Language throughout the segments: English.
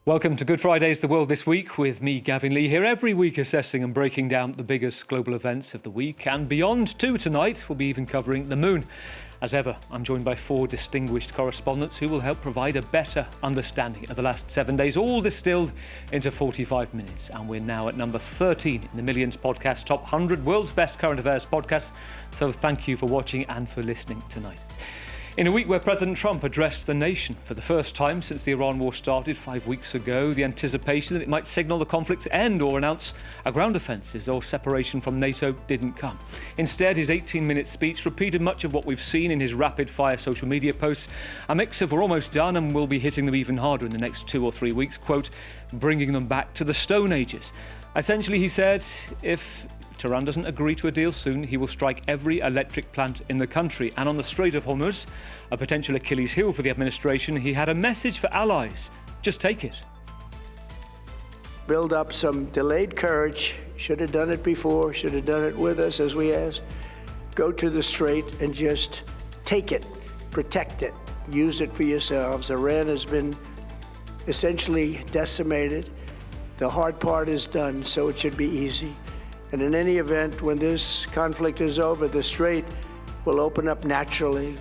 Welcome to Good Friday's The World This Week with me, Gavin Lee, here every week assessing and breaking down the biggest global events of the week and beyond too. Tonight we'll be even covering the moon. As ever, I'm joined by four distinguished correspondents who will help provide a better understanding of the last 7 days, all distilled into 45 minutes. And we're now at number 13 in the Millions podcast, top 100 world's best current affairs podcasts. So thank you for watching and for listening tonight. In a week where President Trump addressed the nation for the first time since the Iran war started 5 weeks ago, the anticipation that it might signal the conflict's end or announce a ground offences or separation from NATO didn't come. Instead, his 18-minute speech repeated much of what we've seen in his rapid-fire social media posts, a mix of "we're almost done and we'll be hitting them even harder in the next 2 or 3 weeks," quote, bringing them back to the Stone Ages. Essentially, he said, if Tehran doesn't agree to a deal soon, he will strike every electric plant in the country. And on the Strait of Hormuz, a potential Achilles heel for the administration, he had a message for allies. Just take it. Build up some delayed courage. Should have done it before, should have done it with us, as we asked. Go to the Strait and just take it, protect it, use it for yourselves. Iran has been essentially decimated. The hard part is done, so it should be easy. And in any event, when this conflict is over, the Strait will open up naturally.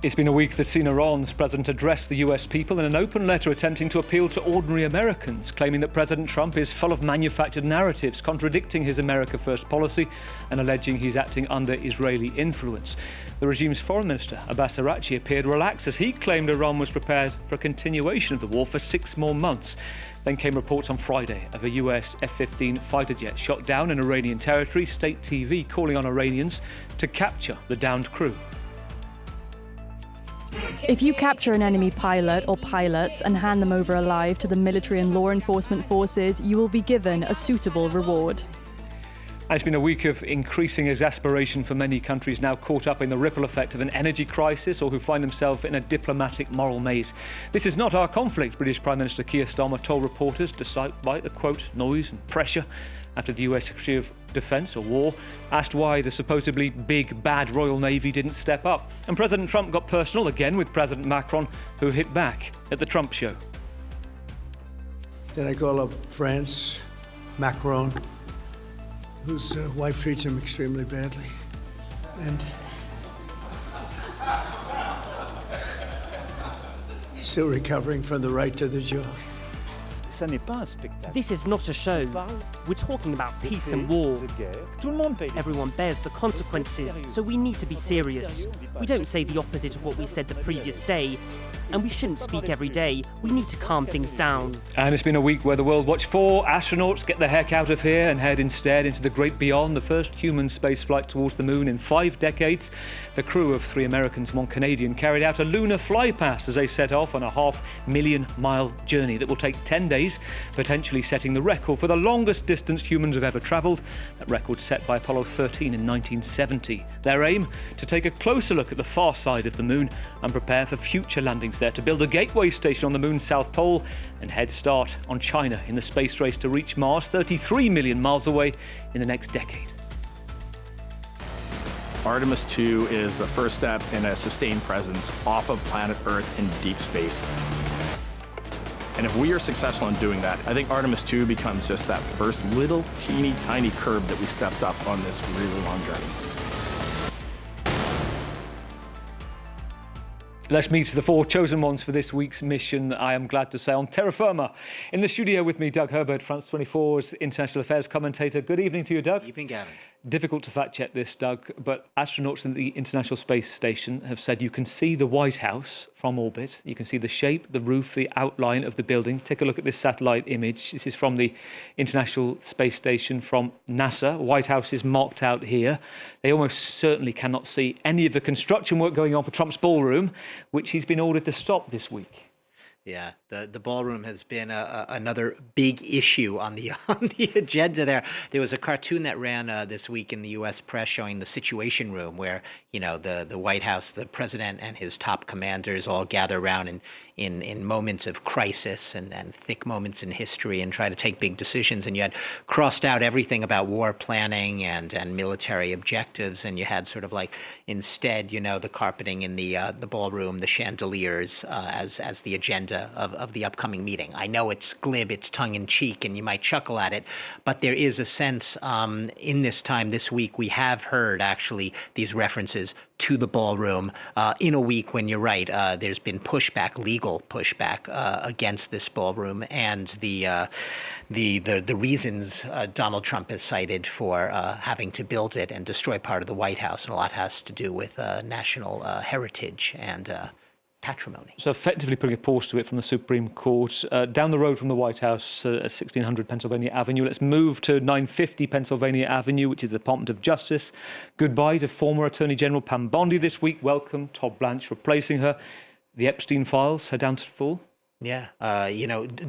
It's been a week that's seen Iran's president address the US people in an open letter attempting to appeal to ordinary Americans, claiming that President Trump is full of manufactured narratives, contradicting his America First policy and alleging he's acting under Israeli influence. The regime's foreign minister, Abbas Araghchi, appeared relaxed as he claimed Iran was prepared for a continuation of the war for 6 more months. Then came reports on Friday of a US F-15 fighter jet shot down in Iranian territory, state TV calling on Iranians to capture the downed crew. If you capture an enemy pilot or pilots and hand them over alive to the military and law enforcement forces, you will be given a suitable reward. And it's been a week of increasing exasperation for many countries now caught up in the ripple effect of an energy crisis or who find themselves in a diplomatic moral maze. This is not our conflict, British Prime Minister Keir Starmer told reporters, despite the, quote, noise and pressure after the US Secretary of Defence, or War, asked why the supposedly big, bad Royal Navy didn't step up. And President Trump got personal again with President Macron, who hit back at the Trump show. Then I call up France, Macron, whose wife treats him extremely badly. And he's still recovering from the right to the jaw. This is not a show. We're talking about peace and war. Everyone bears the consequences, so we need to be serious. We don't say the opposite of what we said the previous day, and we shouldn't speak every day. We need to calm things down. And it's been a week where the world watched 4 astronauts get the heck out of here and head instead into the great beyond, the first human space flight towards the moon in 5 decades. The crew of 3 Americans and 1 Canadian carried out a lunar flypast as they set off on a 500,000-mile journey that will take 10 days, potentially setting the record for the longest distance humans have ever travelled, that record set by Apollo 13 in 1970. Their aim, to take a closer look at the far side of the moon and prepare for future landings there, to build a gateway station on the moon's south pole and head start on China in the space race to reach Mars, 33 million miles away, in the next decade. Artemis 2 is the first step in a sustained presence off of planet Earth in deep space. And if we are successful in doing that, I think Artemis 2 becomes just that first little teeny tiny curb that we stepped up on this really long journey. Let's meet the 4 chosen ones for this week's mission, I am glad to say, on terra firma. In the studio with me, Doug Herbert, France 24's international affairs commentator. Good evening to you, Doug. Evening, Gavin. Difficult to fact-check this, Doug, but astronauts in the International Space Station have said you can see the White House from orbit. You can see the shape, the roof, the outline of the building. Take a look at this satellite image. This is from the International Space Station from NASA. White House is marked out here. They almost certainly cannot see any of the construction work going on for Trump's ballroom, which he's been ordered to stop this week. Yeah, the ballroom has been another big issue on the agenda there. There was a cartoon that ran this week in the U.S. press showing the Situation Room, where the White House, the president and his top commanders all gather around in moments of crisis and thick moments in history and try to take big decisions. And you had crossed out everything about war planning and military objectives, and you had sort of like instead, the carpeting in the ballroom, the chandeliers as the agenda agenda of the upcoming meeting. I know it's glib, it's tongue-in-cheek, and you might chuckle at it, but there is a sense in this time this week we have heard actually these references to the ballroom in a week when, you're right, there's been pushback, legal pushback against this ballroom, and the reasons Donald Trump has cited for having to build it and destroy part of the White House, and a lot has to do with national heritage and patrimony. So effectively putting a pause to it from the Supreme Court. Down the road from the White House, 1600 Pennsylvania Avenue. Let's move to 950 Pennsylvania Avenue, which is the Department of Justice. Goodbye to former Attorney General Pam Bondi this week. Welcome, Todd Blanche, replacing her. The Epstein files, her downfall. Yeah.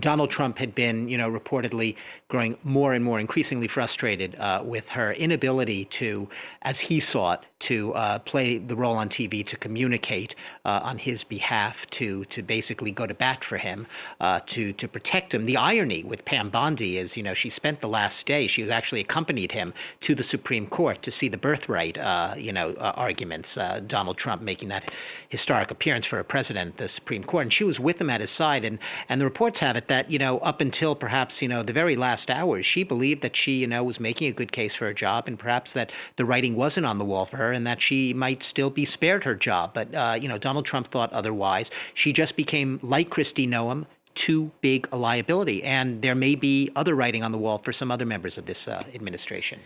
Donald Trump had been, reportedly growing more and more increasingly frustrated with her inability to, as he saw it, to play the role on TV, to communicate on his behalf, to basically go to bat for him, to protect him. The irony with Pam Bondi is, she spent the last day, she was actually accompanied him to the Supreme Court to see the birthright, arguments, Donald Trump making that historic appearance for a president at the Supreme Court. And she was with him at his side. And the reports have it that, up until perhaps, the very last hours, she believed that she, was making a good case for her job, and perhaps that the writing wasn't on the wall for her and that she might still be spared her job. But, Donald Trump thought otherwise. She just became, like Kristi Noem, too big a liability. And there may be other writing on the wall for some other members of this administration.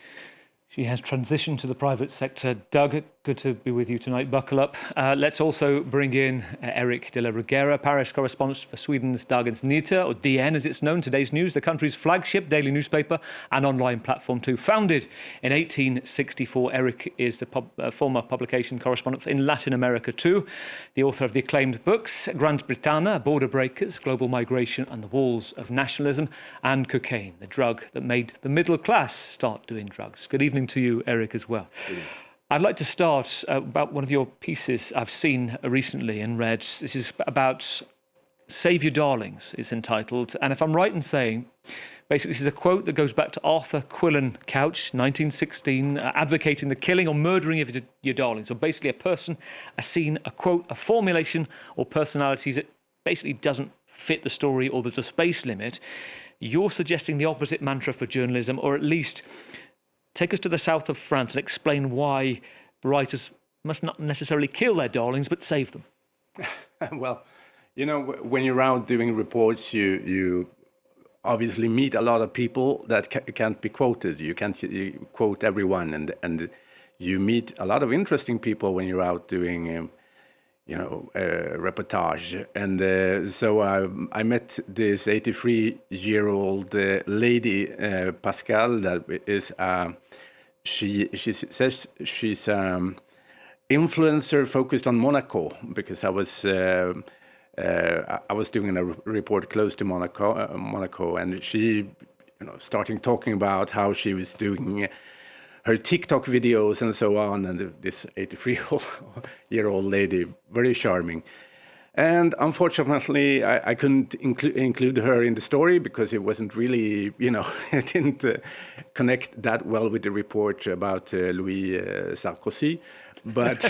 She has transitioned to the private sector. Doug, good to be with you tonight. Buckle up. Let's also bring in Eric de la Reguera, Paris correspondent for Sweden's Dagens Nyheter, or DN as it's known, Today's News, the country's flagship daily newspaper and online platform too. Founded in 1864, Eric is the former publication correspondent in Latin America too, the author of the acclaimed books Grand Britannia, Border Breakers, Global Migration and the Walls of Nationalism, and Cocaine, the drug that made the middle class start doing drugs. Good evening to you, Eric, as well. I'd like to start about one of your pieces I've seen recently and read. This is about Save Your Darlings, it's entitled. And if I'm right in saying, basically this is a quote that goes back to Arthur Quillen Couch, 1916, advocating the killing or murdering of your darlings. So basically a person, a scene, a quote, a formulation or personality that basically doesn't fit the story or there's a space limit. You're suggesting the opposite mantra for journalism, or at least take us to the south of France and explain why writers must not necessarily kill their darlings, but save them. Well, when you're out doing reports, you obviously meet a lot of people that can't be quoted. You can't quote everyone, and you meet a lot of interesting people when you're out doing, reportage. And so I met this 83-year-old lady, Pascal, that is she says she's influencer focused on Monaco, because I was doing a report close to Monaco, and she, starting talking about how she was doing her TikTok videos and so on, and this 83-year-old lady, very charming. And unfortunately, I couldn't include her in the story because it wasn't really, it didn't connect that well with the report about Louis Sarkozy. But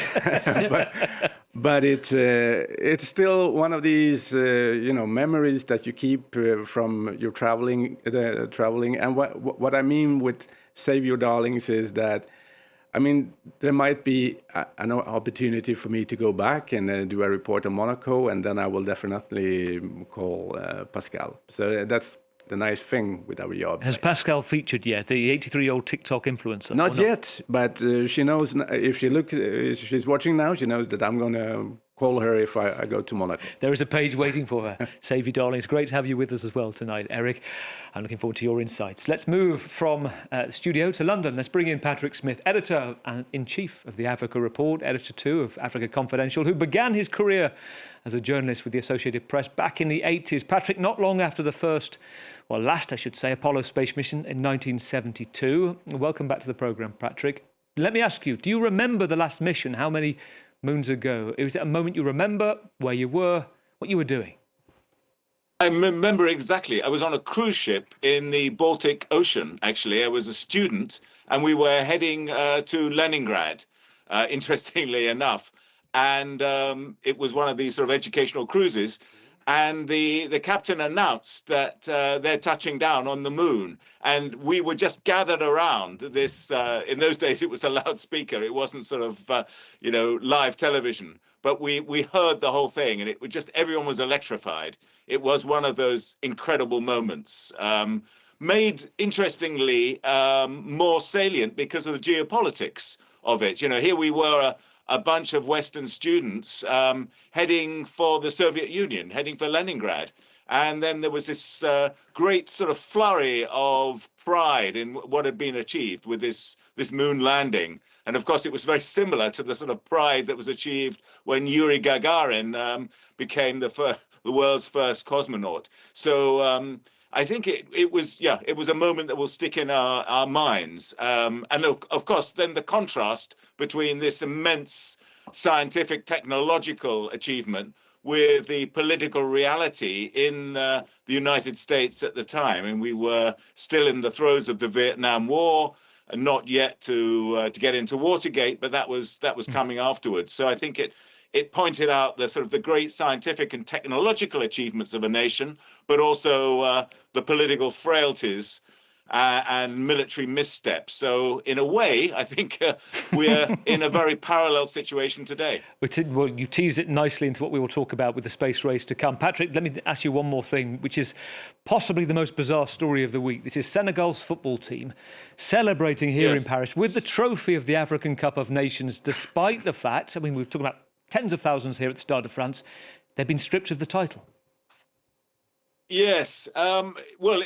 but it's still one of these memories that you keep from your traveling. And what I mean with Save Your Darlings is that, there might be an opportunity for me to go back and do a report on Monaco, and then I will definitely call Pascal. So that's the nice thing with our job. Has Pascal featured yet, the 83-year-old TikTok influencer? Not yet, but she knows, if she's watching now, she knows that I'm going to call her if I go to Monaco. There is a page waiting for her. Save Your Darlings. Great to have you with us as well tonight, Eric. I'm looking forward to your insights. Let's move from the studio to London. Let's bring in Patrick Smith, editor-in-chief of the Africa Report, editor too of Africa Confidential, who began his career as a journalist with the Associated Press back in the 80s. Patrick, not long after the last Apollo space mission in 1972. Welcome back to the programme, Patrick. Let me ask you, do you remember the last mission? How many moons ago? Was it a moment you remember, where you were, what you were doing? I remember exactly. I was on a cruise ship in the Baltic Ocean, actually. I was a student, and we were heading to Leningrad, interestingly enough. And it was one of these sort of educational cruises. and the captain announced that they're touching down on the moon. And we were just gathered around this. In those days, it was a loudspeaker. It wasn't sort of, live television. But we heard the whole thing, and it was just everyone was electrified. It was one of those incredible moments, made interestingly more salient because of the geopolitics of it. Here we were, a bunch of Western students heading for the Soviet Union, heading for Leningrad. And then there was this great sort of flurry of pride in what had been achieved with this moon landing. And of course, it was very similar to the sort of pride that was achieved when Yuri Gagarin became the world's first cosmonaut. So I think it was a moment that will stick in our minds. And of course, then the contrast between this immense scientific technological achievement with the political reality in the United States at the time. And we were still in the throes of the Vietnam War, and not yet to get into Watergate, but that was coming afterwards. So I think it pointed out the sort of the great scientific and technological achievements of a nation, but also the political frailties and military missteps. So in a way, I think we're in a very parallel situation today. Well, you tease it nicely into what we will talk about with the space race to come. Patrick, let me ask you one more thing, which is possibly the most bizarre story of the week. This is Senegal's football team celebrating here in Paris with the trophy of the African Cup of Nations, despite the fact, we're talking about tens of thousands here at the Stade de France, they've been stripped of the title. Yes. Well,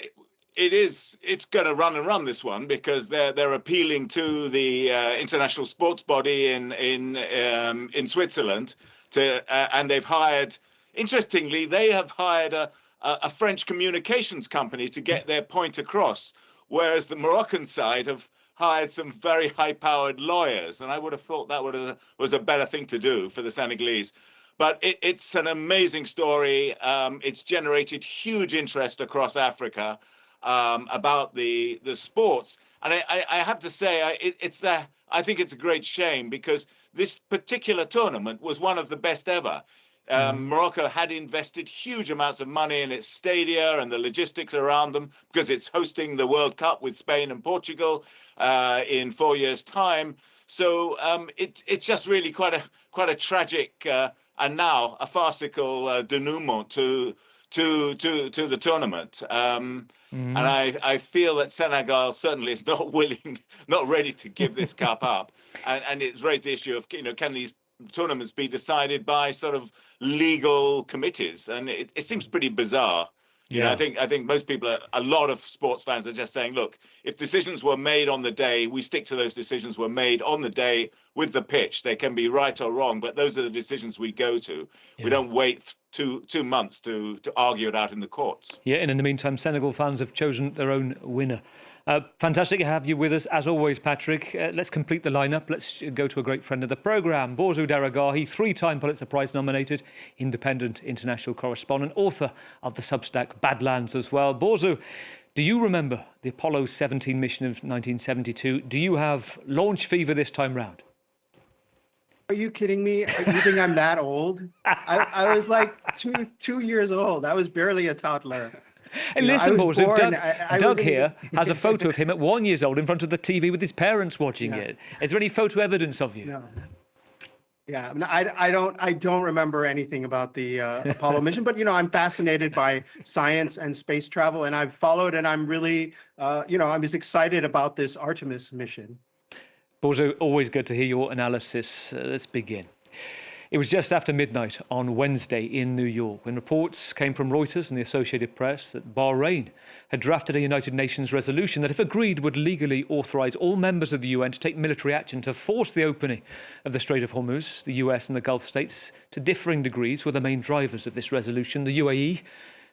it's going to run this one, because they're appealing to the international sports body in Switzerland and they've hired, interestingly, they have hired a French communications company to get their point across, whereas the Moroccan side have hired some very high-powered lawyers, and I would have thought that was a better thing to do for the Senegalese. But it's an amazing story. It's generated huge interest across Africa about the sports, and I have to say I think it's a great shame, because this particular tournament was one of the best ever. Morocco had invested huge amounts of money in its stadia and the logistics around them, because it's hosting the World Cup with Spain and Portugal in 4 years' time. So it's just really quite a tragic and now a farcical denouement to the tournament. And I feel that Senegal certainly is not ready to give this cup up. And it's raised the issue of, can these tournaments be decided by sort of legal committees? And it seems pretty bizarre. I think most people, a lot of sports fans are just saying, look, if decisions were made on the day, we stick to those decisions were made on the day with the pitch. They can be right or wrong, but those are the decisions we go to. We don't wait 2 months to argue it out in the courts. And in the meantime, Senegal fans have chosen their own winner. Fantastic to have you with us, as always, Patrick. Let's complete the lineup. Let's go to a great friend of the programme, Borzou Daragahi, 3-time Pulitzer Prize nominated, independent international correspondent, author of the Substack Badlands as well. Borzou, do you remember the Apollo 17 mission of 1972? Do you have launch fever this time round? Are you kidding me? You think I'm that old? I was like two years old. I was barely a toddler. And listen, Borzou, Doug here has a photo of him at 1 year old in front of the TV with his parents watching it. Is there any photo evidence of you? No. Yeah, I don't remember anything about the Apollo mission, but I'm fascinated by science and space travel, and I've followed, and I'm really, I was excited about this Artemis mission. Borzou, always good to hear your analysis. Let's begin. It was just after midnight on Wednesday in New York when reports came from Reuters and the Associated Press that Bahrain had drafted a United Nations resolution that, if agreed, would legally authorise all members of the UN to take military action to force the opening of the Strait of Hormuz. The US and the Gulf states, to differing degrees, were the main drivers of this resolution. The UAE,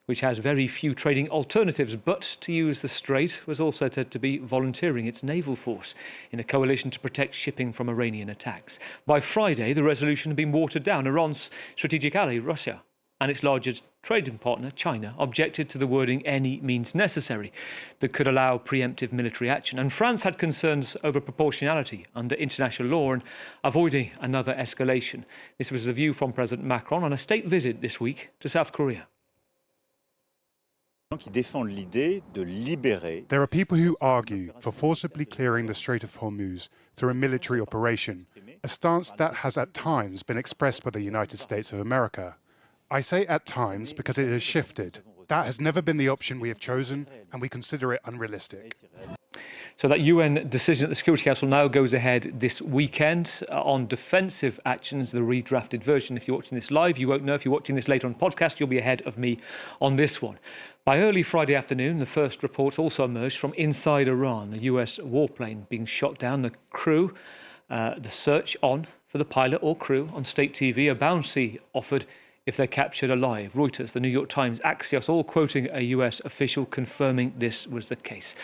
which has very few trading alternatives but to use the strait, was also said to be volunteering its naval force in a coalition to protect shipping from Iranian attacks. By Friday, the resolution had been watered down. Iran's strategic ally, Russia, and its largest trading partner, China, objected to the wording "any means necessary" that could allow preemptive military action. And France had concerns over proportionality under international law and avoiding another escalation. This was the view from President Macron on a state visit this week to South Korea. There are people who argue for forcibly clearing the Strait of Hormuz through a military operation, a stance that has at times been expressed by the United States of America. I say at times because it has shifted. That has never been the option we have chosen, and we consider it unrealistic. So that UN decision at the Security Council now goes ahead this weekend on defensive actions, the redrafted version. If you're watching this live, you won't know. If you're watching this later on podcast, you'll be ahead of me on this one. By early Friday afternoon, the first reports also emerged from inside Iran, a US warplane being shot down, the crew, the search on for the pilot or crew on state TV, a bounty offered if they're captured alive. Reuters, the New York Times, Axios, all quoting a US official confirming this was the case.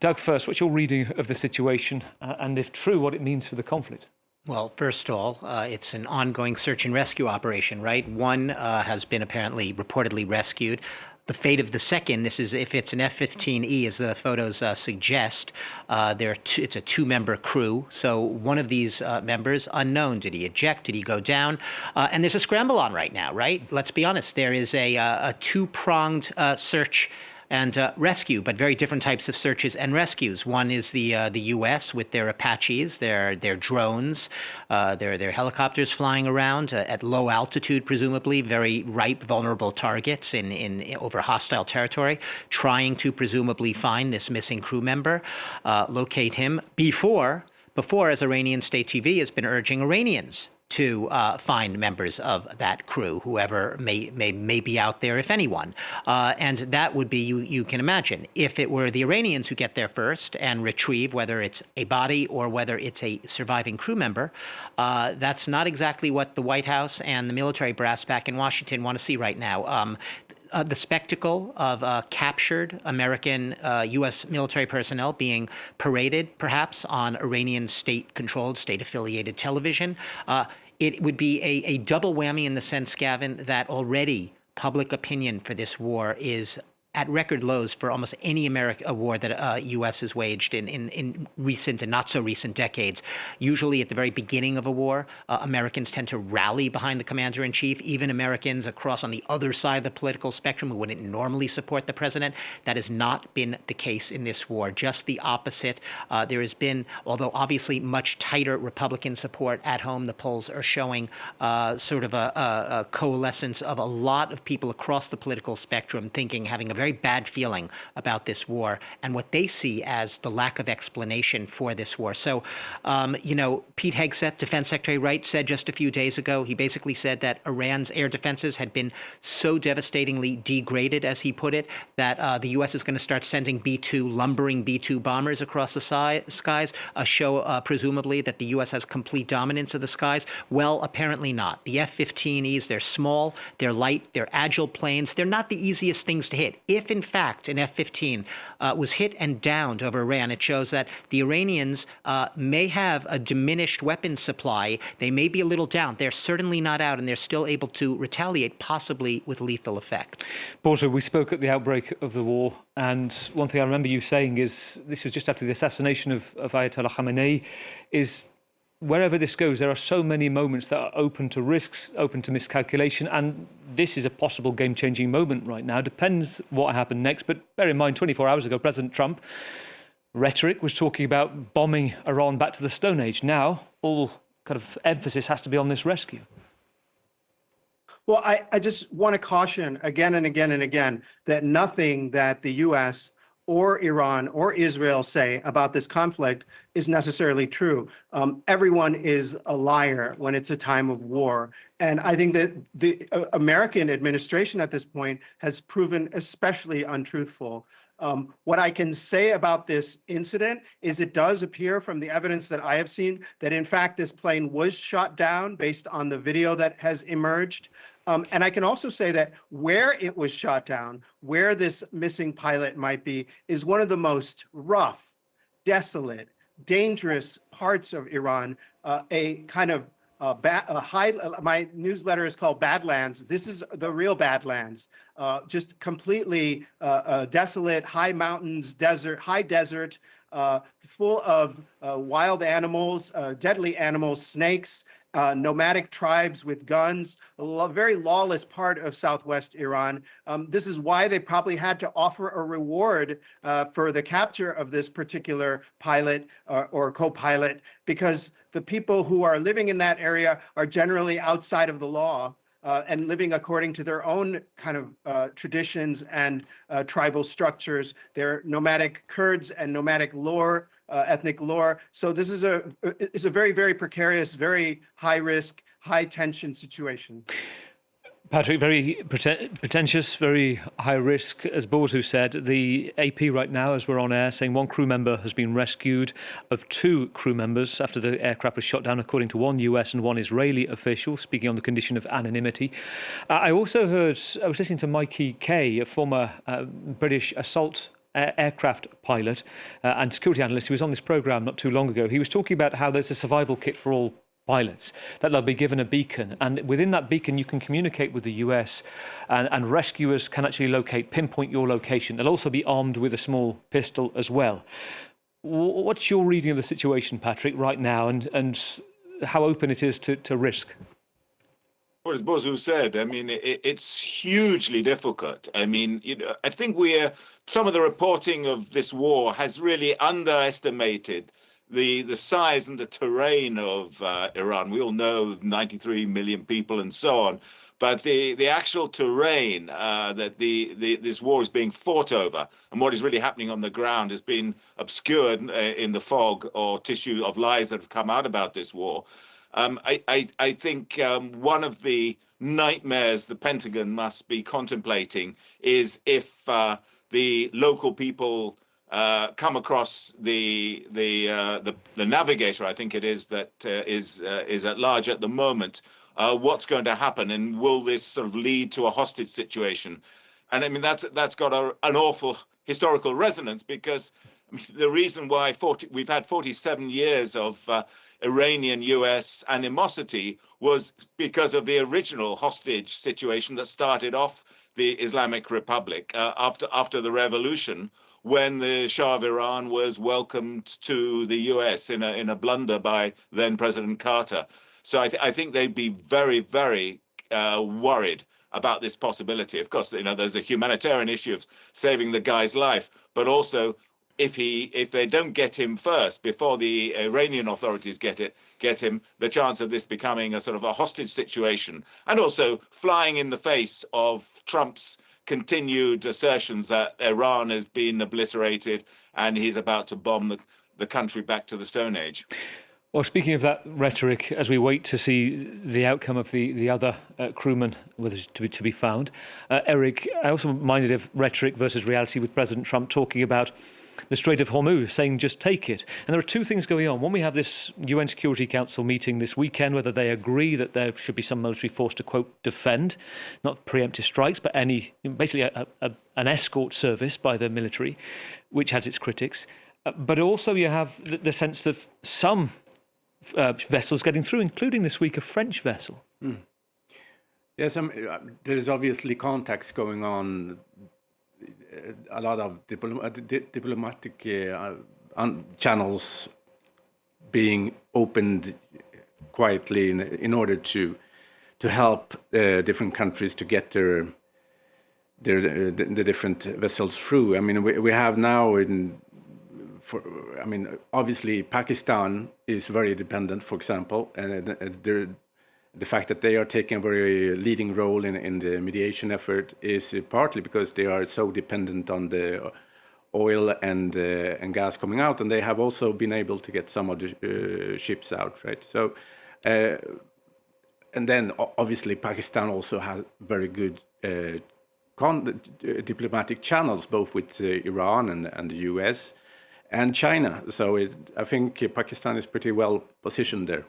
Doug, first, what's your reading of the situation and, if true, what it means for the conflict? Well, first of all, it's an ongoing search and rescue operation, right? One has been reportedly rescued. The fate of the second, this is if it's an F-15E, as the photos suggest, it's a two-member crew. So one of these members, unknown. Did he eject? Did he go down? And there's a scramble on right now, right? Let's be honest. There is a two-pronged search and rescue, but very different types of searches and rescues. One is the U.S. with their Apaches, their drones, their helicopters flying around at low altitude, presumably very ripe, vulnerable targets in over hostile territory, trying to presumably find this missing crew member, locate him before, as Iranian state TV has been urging Iranians to find members of that crew, whoever may be out there, if anyone. And that would be, you can imagine, if it were the Iranians who get there first and retrieve, whether it's a body or whether it's a surviving crew member, that's not exactly what the White House and the military brass back in Washington want to see right now. The spectacle of captured American U.S. military personnel being paraded, perhaps, on Iranian state-controlled, state-affiliated television, it would be a double whammy in the sense, Gavin, that already public opinion for this war is at record lows for almost any war that U.S. has waged in recent and not so recent decades. Usually at the very beginning of a war, Americans tend to rally behind the commander-in-chief, even Americans across on the other side of the political spectrum who wouldn't normally support the president. That has not been the case in this war, just the opposite. There has been, although obviously much tighter Republican support at home, the polls are showing sort of a coalescence of a lot of people across the political spectrum having a very bad feeling about this war and what they see as the lack of explanation for this war. So, Pete Hegseth, Defense Secretary Wright, said just a few days ago, he basically said that Iran's air defenses had been so devastatingly degraded, as he put it, that the U.S. is going to start sending lumbering B-2 bombers across the skies, a show presumably that the U.S. has complete dominance of the skies. Well, apparently not. The F-15Es, they're small, they're light, they're agile planes. They're not the easiest things to hit. If, in fact, an F-15 was hit and downed over Iran, it shows that the Iranians may have a diminished weapons supply. They may be a little down. They're certainly not out, and they're still able to retaliate, possibly with lethal effect. Borja, we spoke at the outbreak of the war, and one thing I remember you saying is, this was just after the assassination of Ayatollah Khamenei, is wherever this goes, there are so many moments that are open to risks, open to miscalculation, and this is a possible game-changing moment right now. Depends what happened next, but bear in mind, 24 hours ago, President Trump rhetoric was talking about bombing Iran back to the Stone Age. Now, all kind of emphasis has to be on this rescue. Well, I just want to caution again and again and again that nothing that the U.S. or Iran or Israel say about this conflict is necessarily true. Everyone is a liar when it's a time of war. And I think that the American administration at this point has proven especially untruthful. What I can say about this incident is it does appear from the evidence that I have seen that, in fact, this plane was shot down based on the video that has emerged. And I can also say that where it was shot down, where this missing pilot might be, is one of the most rough, desolate, dangerous parts of Iran, a kind of my newsletter is called Badlands. This is the real Badlands, just completely desolate, high mountains, high desert, full of wild animals, deadly animals, snakes, nomadic tribes with guns, very lawless part of southwest Iran. This is why they probably had to offer a reward for the capture of this particular pilot or co-pilot, because the people who are living in that area are generally outside of the law. And living according to their own kind of traditions and tribal structures. They're nomadic Kurds and nomadic lore, ethnic lore. So this is a very, very precarious, very high risk, high tension situation. Patrick, very pretentious, very high risk. As Bozu said, the AP right now, as we're on air, saying one crew member has been rescued of two crew members after the aircraft was shot down, according to one US and one Israeli official, speaking on the condition of anonymity. I also heard, I was listening to Mikey Kay, a former British assault aircraft pilot and security analyst who was on this programme not too long ago. He was talking about how there's a survival kit for all pilots, that they'll be given a beacon, and within that beacon you can communicate with the US, and rescuers can actually pinpoint your location. They'll also be armed with a small pistol as well. What's your reading of the situation, Patrick, right now, and how open it is to risk? Well, as Bozu said, I mean, it's hugely difficult. I mean, I think some of the reporting of this war has really underestimated the size and the terrain of Iran. We all know 93 million people and so on, but the actual terrain that this war is being fought over and what is really happening on the ground has been obscured in the fog or tissue of lies that have come out about this war. I think one of the nightmares the Pentagon must be contemplating is if the local people come across the navigator, I think it is, that is at large at the moment. What's going to happen, and will this sort of lead to a hostage situation? And I mean that's got an awful historical resonance, because I mean, the reason why we've had 47 years of Iranian-US animosity was because of the original hostage situation that started off the Islamic Republic after the revolution, when the Shah of Iran was welcomed to the US in a blunder by then President Carter. So I think they'd be very, very worried about this possibility. Of course, there's a humanitarian issue of saving the guy's life, but also if they don't get him first before the Iranian authorities get him, the chance of this becoming a sort of a hostage situation, and also flying in the face of Trump's continued assertions that Iran has been obliterated and he's about to bomb the country back to the Stone Age. Well, speaking of that rhetoric, as we wait to see the outcome of the other crewman to be found, Eric, I also minded of rhetoric versus reality with President Trump talking about the Strait of Hormuz, saying just take it. And there are two things going on. One, we have this UN Security Council meeting this weekend, whether they agree that there should be some military force to, quote, defend, not preemptive strikes, but basically an escort service by the military, which has its critics. But also you have the sense of some vessels getting through, including this week a French vessel. Yes, there is obviously contacts going on. A lot of diplomatic channels being opened quietly in order to help different countries to get the different vessels through. I mean, we have now obviously Pakistan is very dependent, for example, and the fact that they are taking a very leading role in the mediation effort is partly because they are so dependent on the oil and gas coming out, and they have also been able to get some of the ships out, right? So, and then obviously Pakistan also has very good diplomatic channels, both with Iran and the US. And China. So I think Pakistan is pretty well positioned there.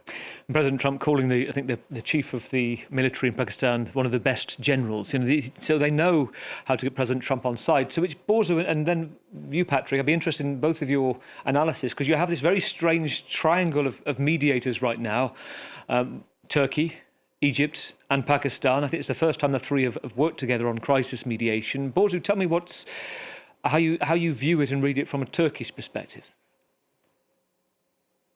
President Trump calling the chief of the military in Pakistan one of the best generals. So they know how to get President Trump on side. So which Bozu and then you, Patrick, I'd be interested in both of your analysis, because you have this very strange triangle of mediators right now. Turkey, Egypt and Pakistan. I think it's the first time the three have worked together on crisis mediation. Bozu, tell me how you view it and read it from a Turkish perspective.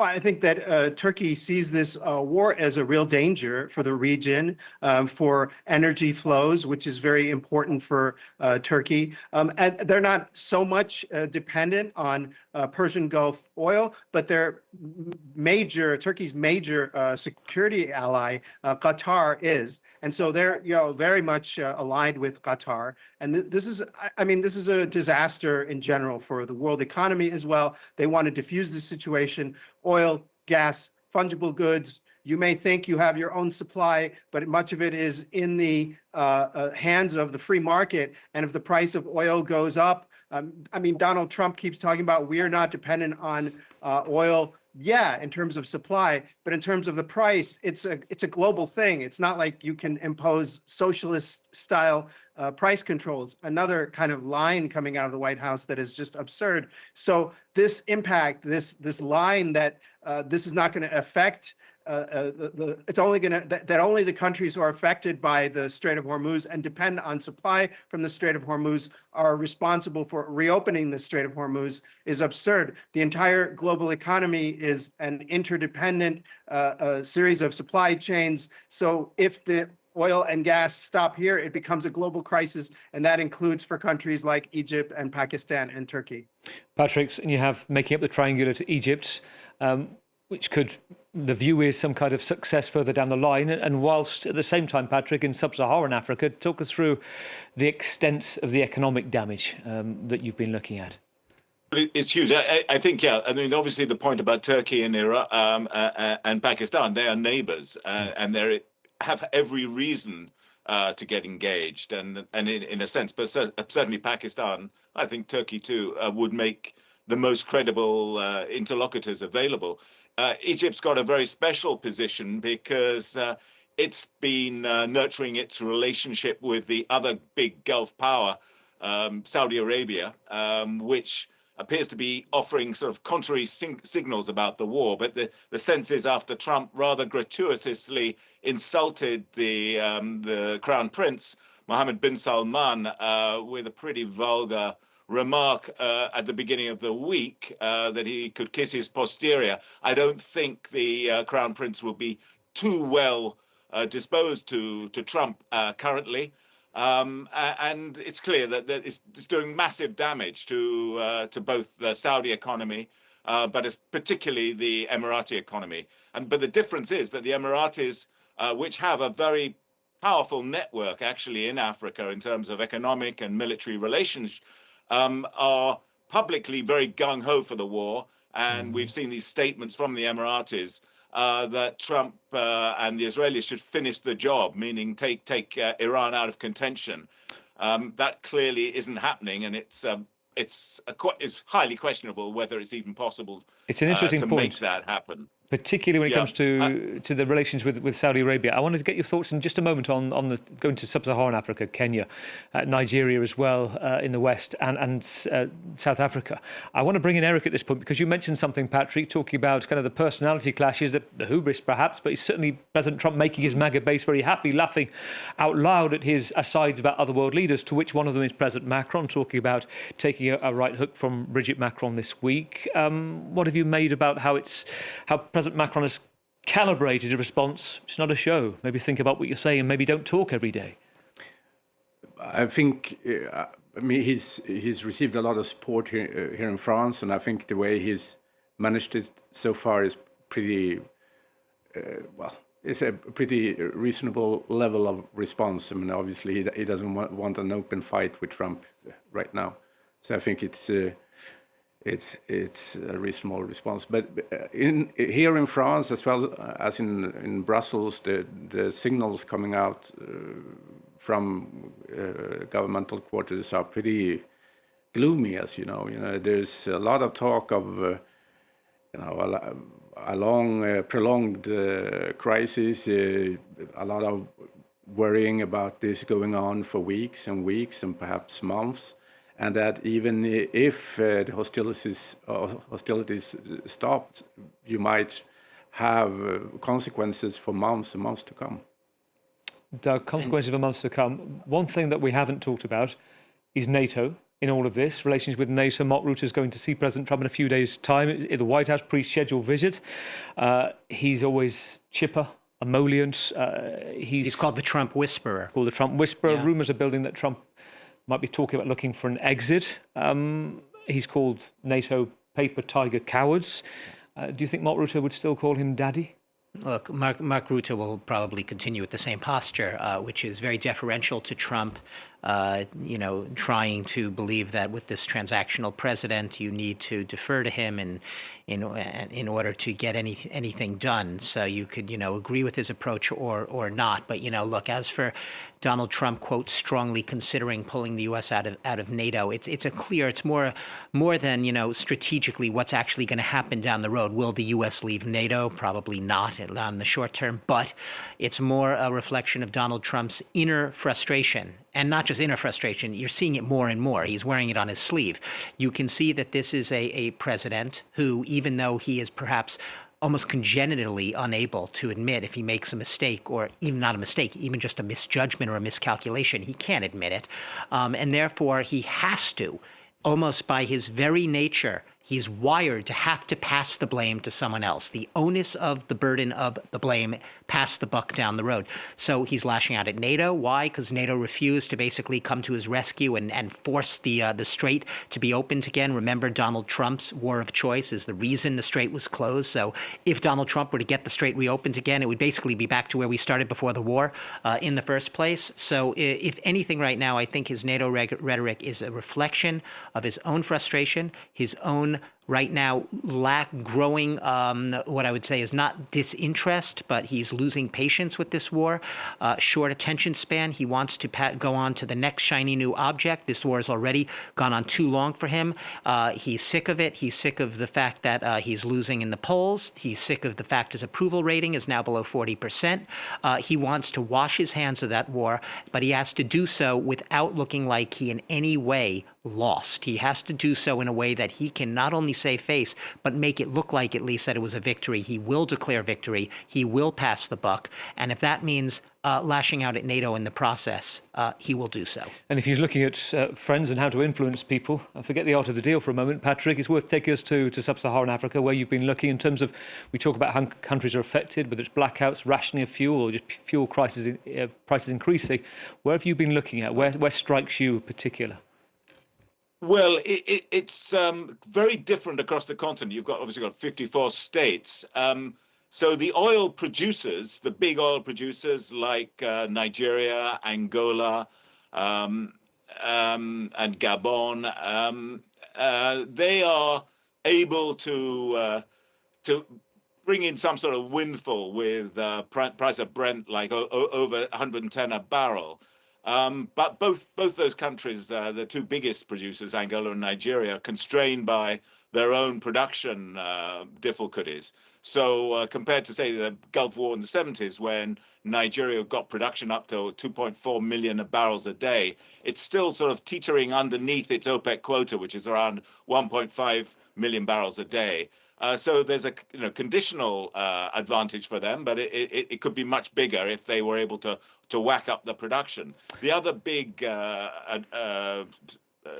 I think that Turkey sees this war as a real danger for the region, for energy flows, which is very important for Turkey. And they're not so much dependent on Persian Gulf oil, but Turkey's major security ally, Qatar, is. And so they're very much aligned with Qatar. And this is a disaster in general for the world economy as well. They want to diffuse the situation. Oil, gas, fungible goods. You may think you have your own supply, but much of it is in the hands of the free market. And if the price of oil goes up, Donald Trump keeps talking about we're not dependent on oil. Yeah, in terms of supply, but in terms of the price, it's a global thing. It's not like you can impose socialist style price controls. Another kind of line coming out of the White House that is just absurd. So this impact, this line that this is not going to affect it's only going to that only the countries who are affected by the Strait of Hormuz and depend on supply from the Strait of Hormuz are responsible for reopening the Strait of Hormuz is absurd. The entire global economy is an interdependent series of supply chains. So if the oil and gas stop here, it becomes a global crisis, and that includes for countries like Egypt and Pakistan and Turkey. Patrick, and you have making up the triangular to Egypt, which could, the view is some kind of success further down the line. And whilst at the same time, Patrick, in Sub-Saharan Africa, talk us through the extent of the economic damage that you've been looking at. It's huge. I think, yeah. I mean, obviously, the point about Turkey and Iraq and Pakistan, they are neighbors, and they have every reason to get engaged. And in a sense, but certainly Pakistan, I think Turkey too, would make the most credible interlocutors available. Egypt's got a very special position because it's been nurturing its relationship with the other big Gulf power, Saudi Arabia, which appears to be offering sort of contrary signals about the war. But the sense is after Trump rather gratuitously insulted the Crown Prince, Mohammed bin Salman, with a pretty vulgar remark at the beginning of the week that he could kiss his posterior. I don't think the Crown Prince will be too well disposed to Trump currently. And it's clear that it's doing massive damage to both the Saudi economy, but it's particularly the Emirati economy. But the difference is that the Emiratis, which have a very powerful network actually in Africa in terms of economic and military relations, are publicly very gung-ho for the war. And we've seen these statements from the Emiratis that Trump and the Israelis should finish the job, meaning take Iran out of contention. That clearly isn't happening, and it's highly questionable whether it's even possible it's an interesting to point. make that happen. Particularly when it comes to the relations with Saudi Arabia. I wanted to get your thoughts in just a moment on going to Sub-Saharan Africa, Kenya, Nigeria as well in the west, and South Africa. I want to bring in Eric at this point because you mentioned something, Patrick, talking about kind of the personality clashes, the hubris perhaps, but he's certainly President Trump making his MAGA base very happy, laughing out loud at his asides about other world leaders, to which one of them is President Macron, talking about taking a right hook from Brigitte Macron this week. What have you made about how President Macron has calibrated a response? It's not a show. Maybe think about what you're saying and maybe don't talk every day. I think, he's received a lot of support here in France, and I think the way he's managed it so far is pretty, it's a pretty reasonable level of response. I mean, obviously he doesn't want an open fight with Trump right now. So I think it's a reasonable response. But here in France, as well as in Brussels, the signals coming out from governmental quarters are pretty gloomy, as you know. There's a lot of talk of a long, prolonged crisis, a lot of worrying about this going on for weeks and weeks and perhaps months. And that even if the hostilities stopped, you might have consequences for months and months to come. Doug, consequences for months to come. One thing that we haven't talked about is NATO in all of this, relations with NATO. Mark Rutte is going to see President Trump in a few days' time at the White House, pre-scheduled visit. He's always chipper, emollient. He's called the Trump Whisperer. Called the Trump Whisperer. Yeah. Rumours are building that Trump might be talking about looking for an exit. He's called NATO paper tiger cowards. Do you think Mark Rutte would still call him daddy? Look, Mark Rutte will probably continue with the same posture, which is very deferential to Trump, trying to believe that with this transactional president, you need to defer to him in order to get anything done. So you could, agree with his approach or not. But, look, as for Donald Trump, quote, strongly considering pulling the U.S. out of NATO, it's more than, strategically what's actually going to happen down the road. Will the U.S. leave NATO? Probably not in the short term. But it's more a reflection of Donald Trump's inner frustration. And not just inner frustration, you're seeing it more and more. He's wearing it on his sleeve. You can see that this is a president who, even though he is perhaps almost congenitally unable to admit if he makes a mistake, or even not a mistake, even just a misjudgment or a miscalculation, he can't admit it. And therefore, he has to, almost by his very nature, he's wired to have to pass the blame to someone else. The onus of the burden of the blame, pass the buck down the road. So he's lashing out at NATO. Why? Because NATO refused to basically come to his rescue and force the strait to be opened again. Remember, Donald Trump's war of choice is the reason the strait was closed. So if Donald Trump were to get the strait reopened again, it would basically be back to where we started before the war in the first place. So if anything right now, I think his NATO rhetoric is a reflection of his own frustration, his own right now growing, what I would say is not disinterest, but he's losing patience with this war, short attention span. He wants to go on to the next shiny new object. This war has already gone on too long for him. He's sick of it. He's sick of the fact that he's losing in the polls. He's sick of the fact his approval rating is now below 40%. He wants to wash his hands of that war, but he has to do so without looking like he in any way lost. He has to do so in a way that he can not only save face, but make it look like at least that it was a victory. He will declare victory. He will pass the buck. And if that means lashing out at NATO in the process, he will do so. And if he's looking at friends and how to influence people, forget the art of the deal for a moment, Patrick, it's worth taking us to Sub-Saharan Africa, where you've been looking in terms of, we talk about how countries are affected, whether it's blackouts, rationing of fuel, or just fuel prices increasing. Where have you been looking at? Where strikes you in particular? Well, it's very different across the continent. You've obviously got 54 states. So the oil producers, the big oil producers like Nigeria, Angola, and Gabon, they are able to bring in some sort of windfall with price of Brent like over 110 a barrel. But both those countries, the two biggest producers, Angola and Nigeria, are constrained by their own production difficulties. So compared to, say, the Gulf War in the 70s, when Nigeria got production up to 2.4 million barrels a day, it's still sort of teetering underneath its OPEC quota, which is around 1.5 million barrels a day. So there's a conditional advantage for them, but it could be much bigger if they were able to whack up the production. The other big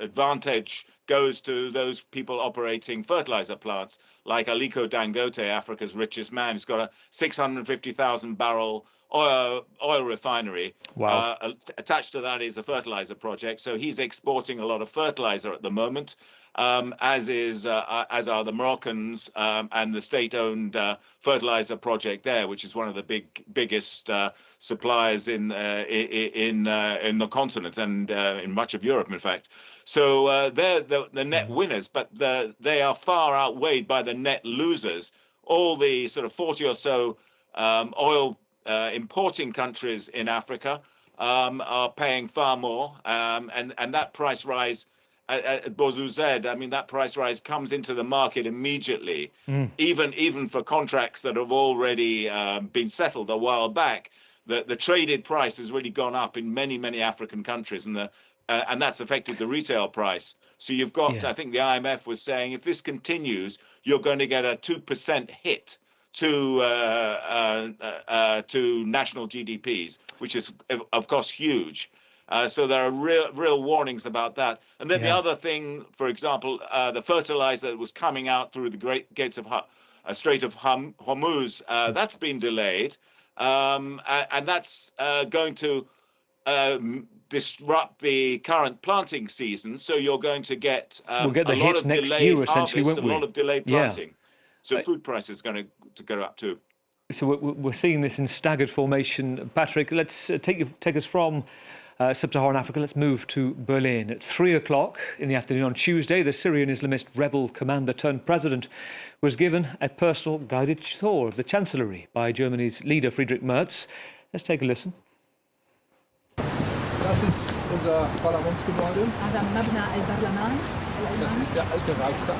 advantage goes to those people operating fertilizer plants, like Aliko Dangote, Africa's richest man. He's got a 650,000 barrel oil refinery. Wow. Attached to that is a fertilizer project. So he's exporting a lot of fertilizer at the moment. As are the Moroccans and the state-owned fertilizer project there, which is one of the biggest suppliers in the continent and in much of Europe, in fact. So they're the net winners, but they are far outweighed by the net losers. All the sort of 40 or so oil importing countries in Africa are paying far more, and that price rise. At Bozuzed, I mean, that price rise comes into the market immediately, even for contracts that have already been settled a while back. The traded price has really gone up in many African countries, and that's affected the retail price. So you've got, I think the IMF was saying, if this continues, you're going to get a 2% hit to national GDPs, which is, of course, huge. So there are real warnings about that. And then the other thing, for example, the fertilizer that was coming out through the Great Gates of Strait of Hormuz, that's been delayed, and that's going to disrupt the current planting season. So you're going to get we'll get the a lot hit of next delayed year, essentially, harvest, won't we? a lot of delayed Yeah. planting. So food prices are going to go up too. So we're seeing this in staggered formation. Patrick, let's take us from Sub-Saharan Africa. Let's move to Berlin. At 3 o'clock in the afternoon on Tuesday, the Syrian Islamist rebel commander turned president was given a personal guided tour of the Chancellery by Germany's leader Friedrich Merz. Let's take a listen. Das ist unser Parlamentsgebäude. Das ist der alte Reichstag.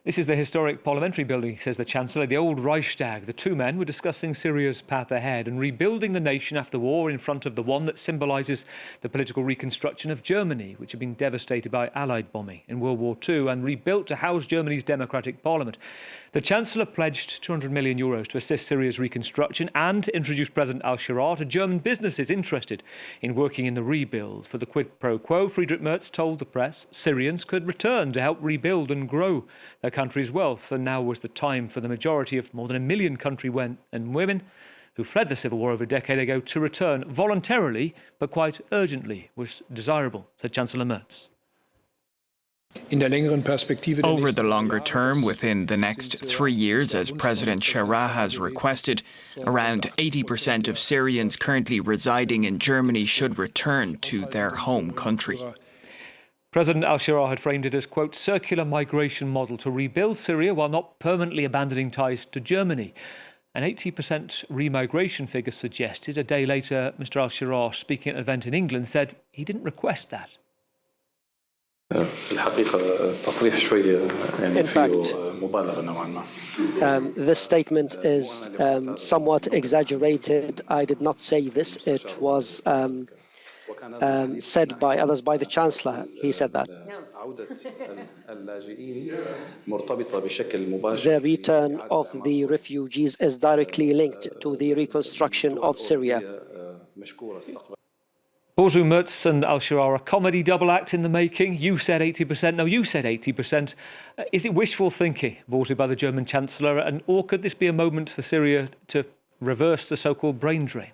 This is the historic parliamentary building, says the Chancellor, the old Reichstag. The two men were discussing Syria's path ahead and rebuilding the nation after war in front of the one that symbolises the political reconstruction of Germany, which had been devastated by Allied bombing in World War II and rebuilt to house Germany's democratic parliament. The Chancellor pledged €200 million to assist Syria's reconstruction and introduced President al-Shara to German businesses interested in working in the rebuild. For the quid pro quo, Friedrich Merz told the press Syrians could return to help rebuild and grow their country's wealth, and now was the time for the majority of more than 1 million countrymen and women who fled the civil war over a decade ago to return voluntarily, but quite urgently, was desirable, said Chancellor Merz. Over the longer term, within the next 3 years, as President Shara has requested, around 80% of Syrians currently residing in Germany should return to their home country. President al-Shara had framed it as, quote, circular migration model to rebuild Syria while not permanently abandoning ties to Germany. An 80% remigration figure suggested. A day later, Mr al-Shara, speaking at an event in England, said he didn't request that. In fact, this statement is somewhat exaggerated. I did not say this. It was said by others, by the Chancellor. He said that. The return of the refugees is directly linked to the reconstruction of Syria. Bozu Merz and al-Shara, a comedy double act in the making. You said 80%, no, you said 80%. Is it wishful thinking, Bozu, by the German Chancellor, or could this be a moment for Syria to reverse the so-called brain drain?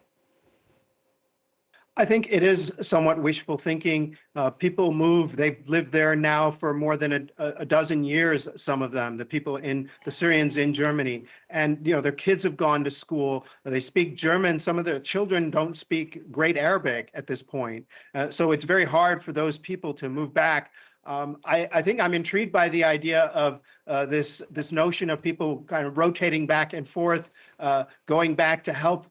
I think it is somewhat wishful thinking. People move. They've lived there now for more than a dozen years, some of them, the people in the Syrians in Germany. And, you know, their kids have gone to school. They speak German. Some of their children don't speak great Arabic at this point. So it's very hard for those people to move back. I think I'm intrigued by the idea of this notion of people kind of rotating back and forth, going back to help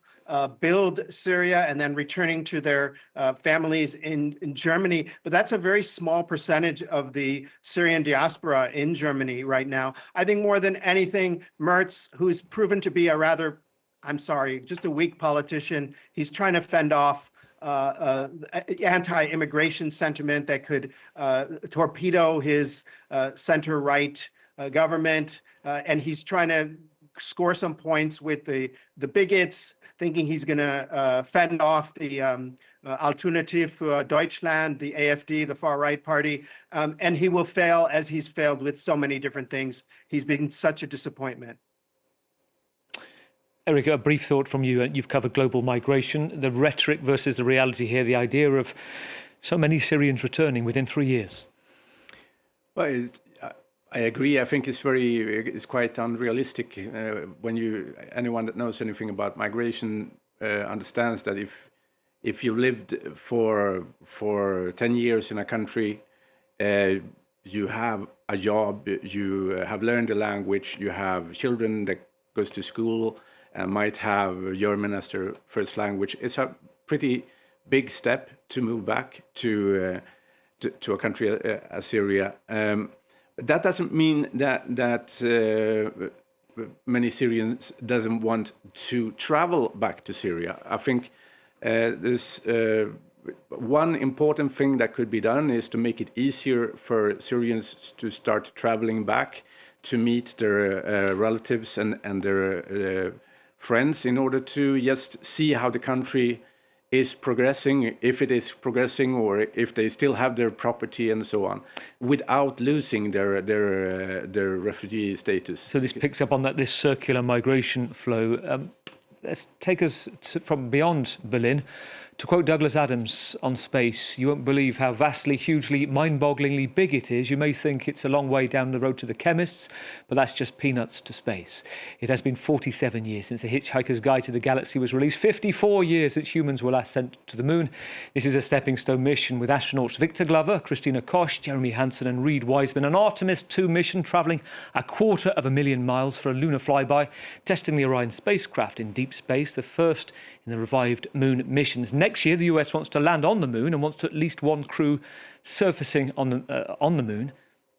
build Syria and then returning to their families in Germany. But that's a very small percentage of the Syrian diaspora in Germany right now. I think more than anything, Merz, who's proven to be a rather, I'm sorry, just a weak politician, he's trying to fend off anti-immigration sentiment that could torpedo his center-right government. And he's trying to score some points with the bigots, thinking he's going to fend off the Alternative für Deutschland, the AfD, the far-right party, and he will fail as he's failed with so many different things. He's been such a disappointment. Eric, a brief thought from you. You've covered global migration, the rhetoric versus the reality here, the idea of so many Syrians returning within 3 years. Well, I agree. I think it's quite unrealistic. Anyone that knows anything about migration understands that if you lived for 10 years in a country, you have a job, you have learned the language, you have children that goes to school and might have German as their first language. It's a pretty big step to move back to a country as Syria. That doesn't mean that many Syrians doesn't want to travel back to Syria. I think there's one important thing that could be done is to make it easier for Syrians to start traveling back to meet their relatives and their friends in order to just see how the country is progressing, if it is progressing, or if they still have their property and so on, without losing their refugee status. So this picks up on this circular migration flow. Let's take us from beyond Berlin. To quote Douglas Adams on space, you won't believe how vastly, hugely, mind-bogglingly big it is. You may think it's a long way down the road to the chemists, but that's just peanuts to space. It has been 47 years since The Hitchhiker's Guide to the Galaxy was released, 54 years since humans were last sent to the moon. This is a stepping stone mission with astronauts Victor Glover, Christina Koch, Jeremy Hansen and Reed Wiseman, an Artemis 2 mission travelling 250,000 miles for a lunar flyby, testing the Orion spacecraft in deep space, the first in the revived moon missions. Next year, the US wants to land on the moon and wants to at least one crew surfacing on the moon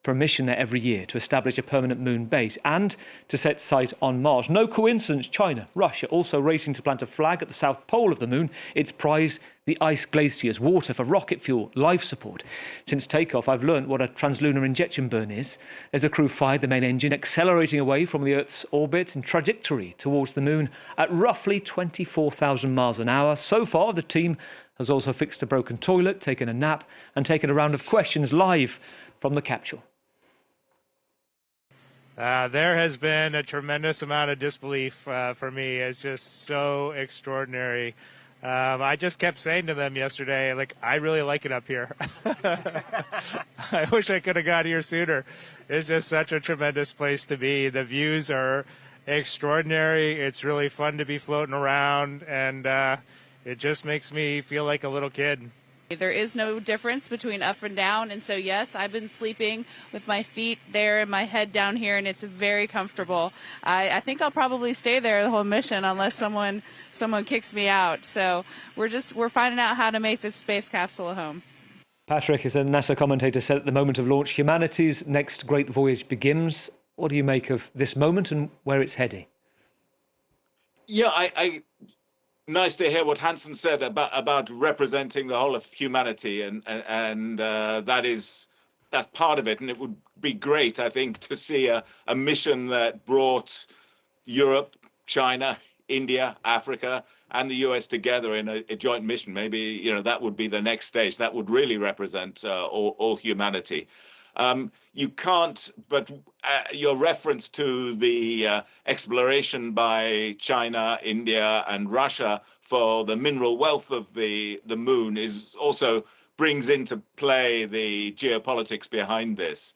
for a mission there every year to establish a permanent moon base and to set sight on Mars. No coincidence, China, Russia also racing to plant a flag at the south pole of the moon, its prize, the ice glaciers, water for rocket fuel, life support. Since takeoff, I've learned what a translunar injection burn is. As the crew fired the main engine, accelerating away from the Earth's orbit and trajectory towards the moon at roughly 24,000 miles an hour. So far, the team has also fixed a broken toilet, taken a nap, and taken a round of questions live from the capsule. There has been a tremendous amount of disbelief for me. It's just so extraordinary. I just kept saying to them yesterday, like, I really like it up here. I wish I could have got here sooner. It's just such a tremendous place to be. The views are extraordinary. It's really fun to be floating around, and it just makes me feel like a little kid. There is no difference between up and down, and so yes, I've been sleeping with my feet there and my head down here, and it's very comfortable. I think I'll probably stay there the whole mission unless someone kicks me out. So we're finding out how to make this space capsule a home. Patrick, as a NASA commentator said at the moment of launch, humanity's next great voyage begins. What do you make of this moment and where it's heading? Yeah, I nice to hear what Hansen said about representing the whole of humanity, and that's part of it. And it would be great, I think, to see a mission that brought Europe, China, India, Africa, and the US together in a joint mission. Maybe that would be the next stage. That would really represent all humanity. You can't, but your reference to the exploration by China, India, and Russia for the mineral wealth of the moon is also brings into play the geopolitics behind this.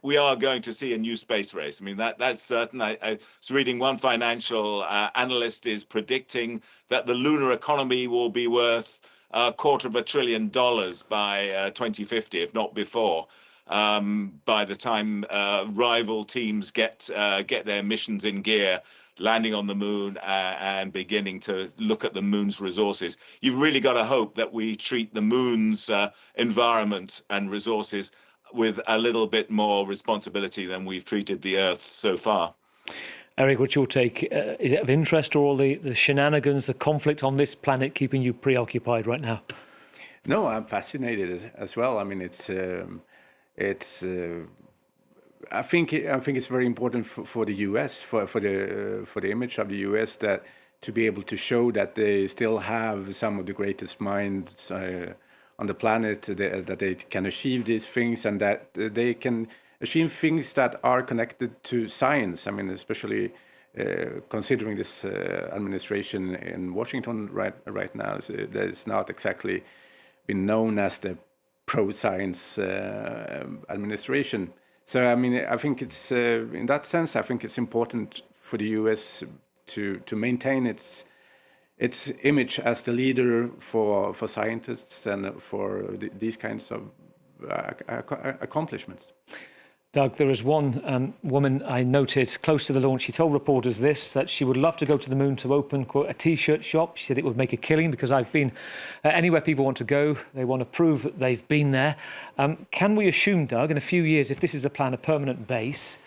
We are going to see a new space race. I mean, that's certain. I was reading one financial analyst is predicting that the lunar economy will be worth $250 billion by 2050, if not before. By the time rival teams get their missions in gear, landing on the moon and beginning to look at the moon's resources. You've really got to hope that we treat the moon's environment and resources with a little bit more responsibility than we've treated the Earth so far. Eric, what's your take? Is it of interest, or all the shenanigans, the conflict on this planet keeping you preoccupied right now? No, I'm fascinated as well. I mean, I think it's very important for the US, for the image of the US, that to be able to show that they still have some of the greatest minds on the planet, that they can achieve these things, and that they can achieve things that are connected to science. I mean, especially considering this administration in Washington right now, so that it's not exactly been known as the pro-science administration. So, I mean, I think it's, in that sense, I think it's important for the US to maintain its image as the leader for scientists and for these kinds of accomplishments. Doug, there is one woman I noted close to the launch. She told reporters that she would love to go to the moon to open, quote, a T-shirt shop. She said it would make a killing because I've been anywhere people want to go. They want to prove that they've been there. Can we assume, Doug, in a few years, if this is the plan, a permanent base,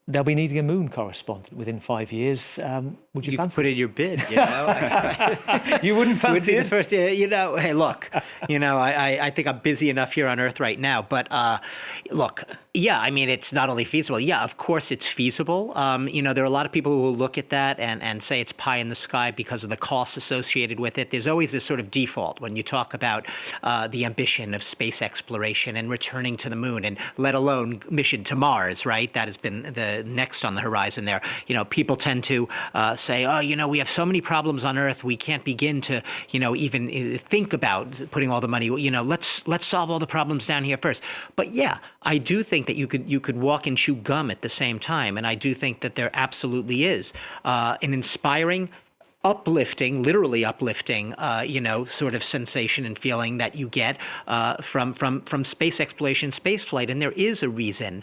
they'll be needing a moon correspondent within 5 years? Would you fancy put in your bid, you know? You wouldn't fancy it? The first, hey, look, I think I'm busy enough here on Earth right now. But look, Yeah, I mean, it's not only feasible. Yeah, of course it's feasible. There are a lot of people who will look at that and say it's pie in the sky because of the costs associated with it. There's always this sort of default when you talk about the ambition of space exploration and returning to the moon, and let alone mission to Mars, right? That has been the next on the horizon there. People tend to say, oh, we have so many problems on Earth, we can't begin to, even think about putting all the money, let's solve all the problems down here first. But yeah, I do think that you could walk and chew gum at the same time. And I do think that there absolutely is an inspiring, uplifting, literally uplifting, sort of sensation and feeling that you get from space exploration, space flight. And there is a reason,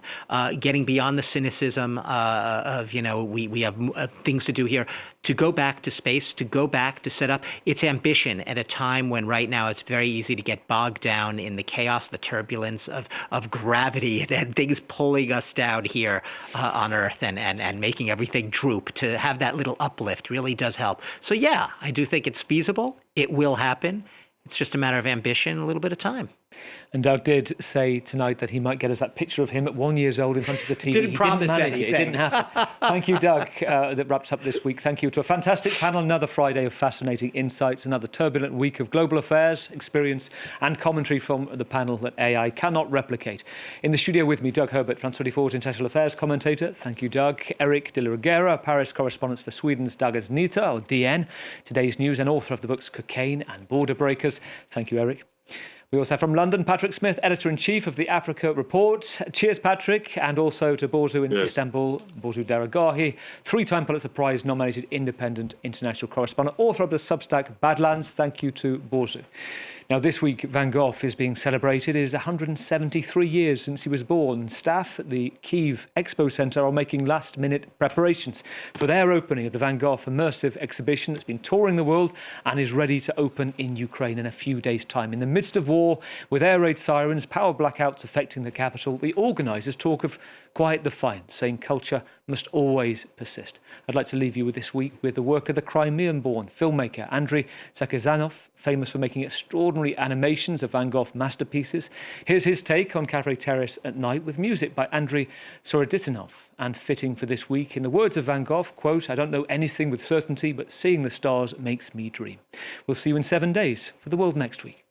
getting beyond the cynicism of, we have things to do here, to go back to space, to go back to set up its ambition at a time when right now it's very easy to get bogged down in the chaos, the turbulence of gravity and things pulling us down here on Earth and making everything droop. To have that little uplift really does help. So yeah, I do think it's feasible. It will happen. It's just a matter of ambition, a little bit of time. And Doug did say tonight that he might get us that picture of him at 1 year old in front of the TV. Didn't promise anything. It didn't happen. Thank you, Doug. That wraps up this week. Thank you to a fantastic panel. Another Friday of fascinating insights. Another turbulent week of global affairs, experience and commentary from the panel that AI cannot replicate. In the studio with me, Doug Herbert, France 24's international affairs commentator. Thank you, Doug. Eric de la Reguera, Paris correspondent for Sweden's Dagens Nyheter, or DN, today's news, and author of the books Cocaine and Border Breakers. Thank you, Eric. We also have from London, Patrick Smith, Editor-in-Chief of the Africa Report. Cheers, Patrick. And also to Borzu in Istanbul, Borzu Daragahi, three-time Pulitzer Prize-nominated independent international correspondent, author of the Substack Badlands. Thank you to Borzu. Now, this week, Van Gogh is being celebrated. It is 173 years since he was born. Staff at the Kyiv Expo Centre are making last-minute preparations for their opening of the Van Gogh immersive exhibition that's been touring the world and is ready to open in Ukraine in a few days' time. In the midst of war, with air raid sirens, power blackouts affecting the capital, the organisers talk of quiet defiance, saying culture must always persist. I'd like to leave you with this week with the work of the Crimean-born filmmaker Andrei Zakazanov, famous for making extraordinary animations of Van Gogh masterpieces. Here's his take on Cafe Terrace at night with music by Andrei Soroditinov. And fitting for this week, in the words of Van Gogh, quote, "I don't know anything with certainty, but seeing the stars makes me dream." We'll see you in 7 days for The World Next Week.